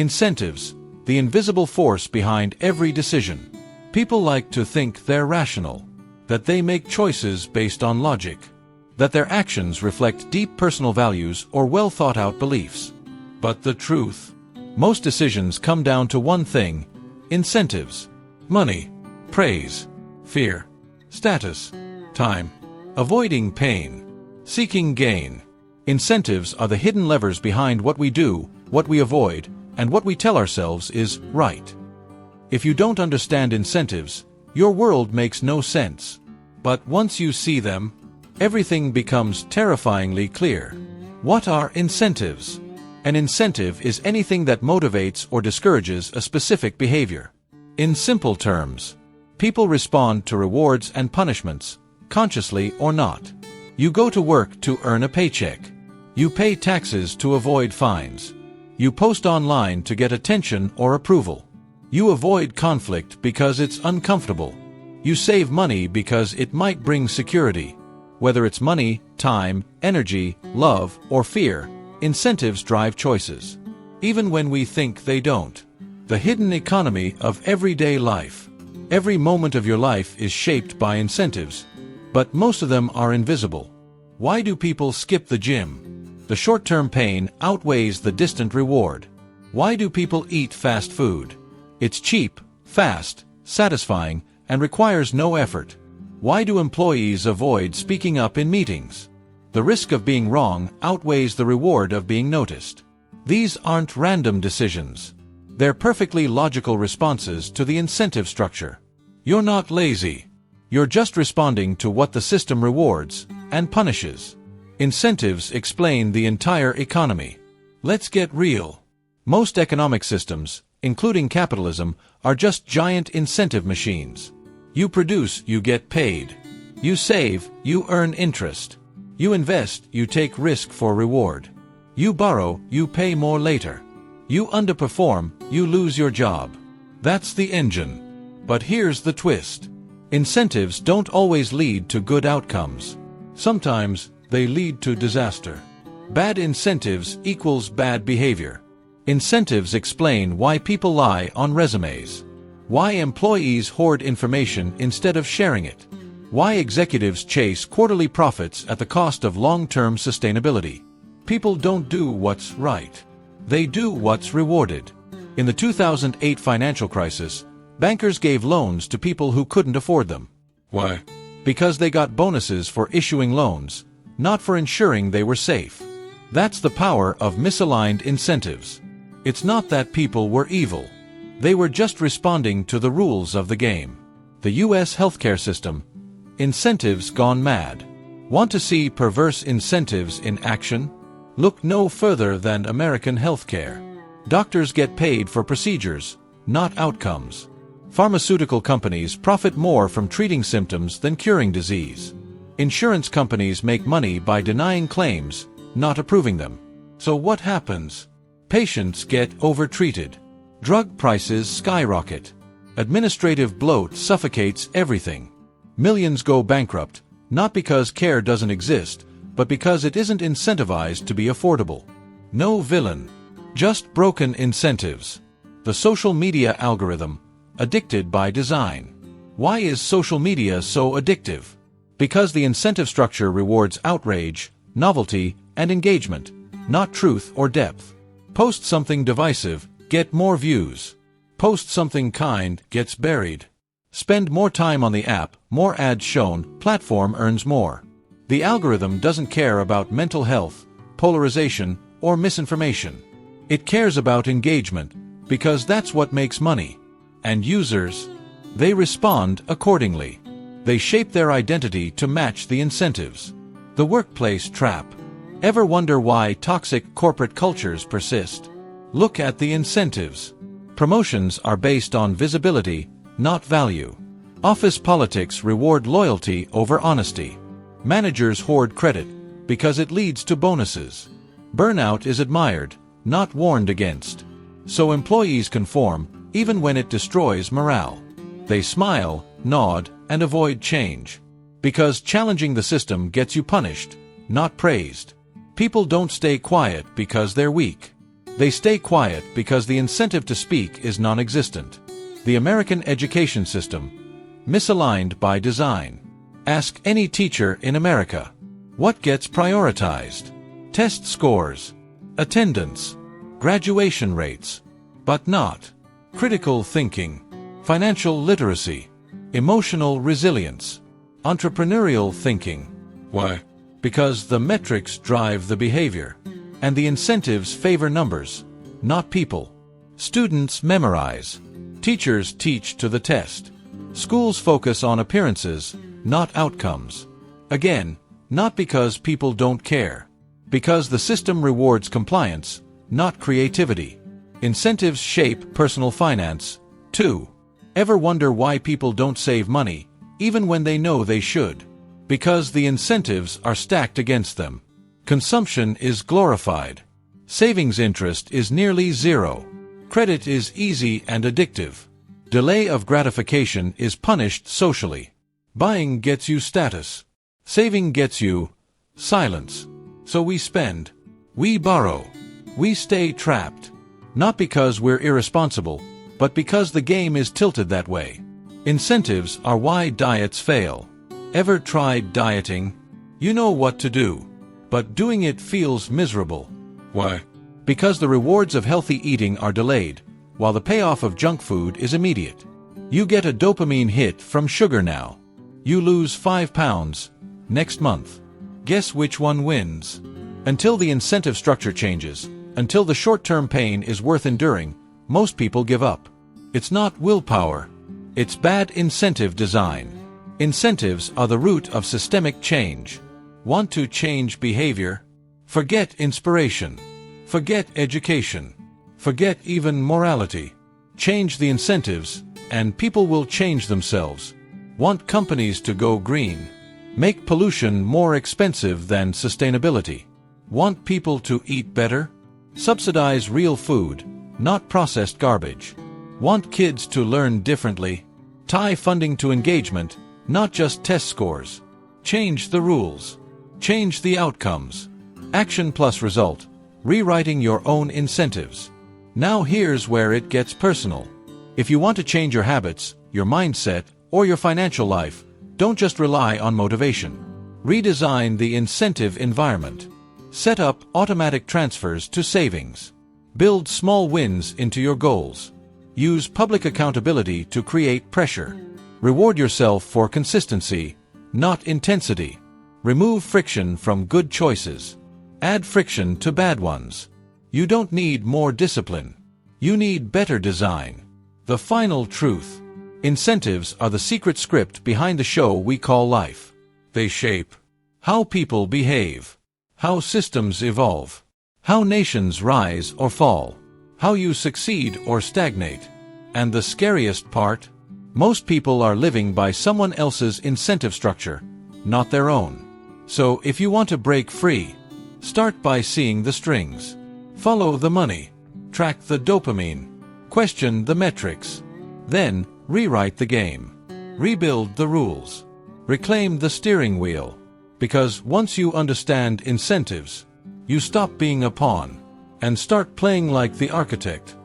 Incentives, the invisible force behind every decision. People like to think they're rational, that they make choices based on logic, that their actions reflect deep personal values or well-thought-out beliefs. But the truth? Most decisions come down to one thing: incentives. Money, praise, fear, status, time, avoiding pain, seeking gain. Incentives are the hidden levers behind what we do, what we avoid, and what we tell ourselves is right. If you don't understand incentives, your world makes no sense. But once you see them, everything becomes terrifyingly clear. What are incentives? An incentive is anything that motivates or discourages a specific behavior. In simple terms, people respond to rewards and punishments, consciously or not. You go to work to earn a paycheck. You pay taxes to avoid fines. You post online to get attention or approval. You avoid conflict because it's uncomfortable. You save money because it might bring security. Whether it's money, time, energy, love, or fear, incentives drive choices. Even when we think they don't. The hidden economy of everyday life. Every moment of your life is shaped by incentives, but most of them are invisible. Why do people skip the gym? The short-term pain outweighs the distant reward. Why do people eat fast food? It's cheap, fast, satisfying, and requires no effort. Why do employees avoid speaking up in meetings? The risk of being wrong outweighs the reward of being noticed. These aren't random decisions. They're perfectly logical responses to the incentive structure. You're not lazy. You're just responding to what the system rewards and punishes. Incentives explain the entire economy. Let's get real. Most economic systems, including capitalism, are just giant incentive machines. You produce, you get paid. You save, you earn interest. You invest, you take risk for reward. You borrow, you pay more later. You underperform, you lose your job. That's the engine. But here's the twist. Incentives don't always lead to good outcomes. Sometimes they lead to disaster. Bad incentives equals bad behavior. Incentives explain why people lie on resumes. Why employees hoard information instead of sharing it. Why executives chase quarterly profits at the cost of long-term sustainability. People don't do what's right. They do what's rewarded. In the 2008 financial crisis, bankers gave loans to people who couldn't afford them. Why? Because they got bonuses for issuing loans, not for ensuring they were safe. That's the power of misaligned incentives. It's not that people were evil. They were just responding to the rules of the game. The U.S. healthcare system. Incentives gone mad. Want to see perverse incentives in action? Look no further than American healthcare. Doctors get paid for procedures, not outcomes. Pharmaceutical companies profit more from treating symptoms than curing disease. Insurance companies make money by denying claims, not approving them. So what happens? Patients get overtreated. Drug prices skyrocket. Administrative bloat suffocates everything. Millions go bankrupt, not because care doesn't exist, but because it isn't incentivized to be affordable. No villain. Just broken incentives. The social media algorithm. Addicted by design. Why is social media so addictive? Because the incentive structure rewards outrage, novelty, and engagement, not truth or depth. Post something divisive, get more views. Post something kind, gets buried. Spend more time on the app, more ads shown, platform earns more. The algorithm doesn't care about mental health, polarization, or misinformation. It cares about engagement, because that's what makes money. And users, they respond accordingly. They shape their identity to match the incentives. The workplace trap. Ever wonder why toxic corporate cultures persist? Look at the incentives. Promotions are based on visibility, not value. Office politics reward loyalty over honesty. Managers hoard credit because it leads to bonuses. Burnout is admired, not warned against. So employees conform, even when it destroys morale. They smile, nod, and avoid change. Because challenging the system gets you punished, not praised. People don't stay quiet because they're weak. They stay quiet because the incentive to speak is non-existent. The American education system, misaligned by design. Ask any teacher in America. What gets prioritized? Test scores, attendance, graduation rates, but not critical thinking, financial literacy, emotional resilience, entrepreneurial thinking. Why? Because the metrics drive the behavior, and the incentives favor numbers, not people. Students memorize. Teachers teach to the test. Schools focus on appearances, not outcomes. Again, not because people don't care. Because the system rewards compliance, not creativity. Incentives shape personal finance, too. Ever wonder why people don't save money, even when they know they should? Because the incentives are stacked against them. Consumption is glorified. Savings interest is nearly zero. Credit is easy and addictive. Delay of gratification is punished socially. Buying gets you status. Saving gets you silence. So we spend. We borrow. We stay trapped. Not because we're irresponsible, but because the game is tilted that way. Incentives are why diets fail. Ever tried dieting? You know what to do, but doing it feels miserable. Why? Because the rewards of healthy eating are delayed, while the payoff of junk food is immediate. You get a dopamine hit from sugar now. You lose 5 pounds next month. Guess which one wins? Until the incentive structure changes, until the short-term pain is worth enduring, most people give up. It's not willpower. It's bad incentive design. Incentives are the root of systemic change. Want to change behavior? Forget inspiration. Forget education. Forget even morality. Change the incentives, and people will change themselves. Want companies to go green? Make pollution more expensive than sustainability. Want people to eat better? Subsidize real food, not processed garbage. Want kids to learn differently? Tie funding to engagement, not just test scores. Change the rules. Change the outcomes. Action plus result. Rewriting your own incentives. Now here's where it gets personal. If you want to change your habits, your mindset, or your financial life, don't just rely on motivation. Redesign the incentive environment. Set up automatic transfers to savings. Build small wins into your goals. Use public accountability to create pressure. Reward yourself for consistency, not intensity. Remove friction from good choices. Add friction to bad ones. You don't need more discipline. You need better design. The final truth. Incentives are the secret script behind the show we call life. They shape how people behave, how systems evolve, how nations rise or fall, how you succeed or stagnate. And the scariest part? Most people are living by someone else's incentive structure, not their own. So if you want to break free, start by seeing the strings. Follow the money. Track the dopamine. Question the metrics. Then, rewrite the game. Rebuild the rules. Reclaim the steering wheel. Because once you understand incentives, you stop being a pawn and start playing like the architect.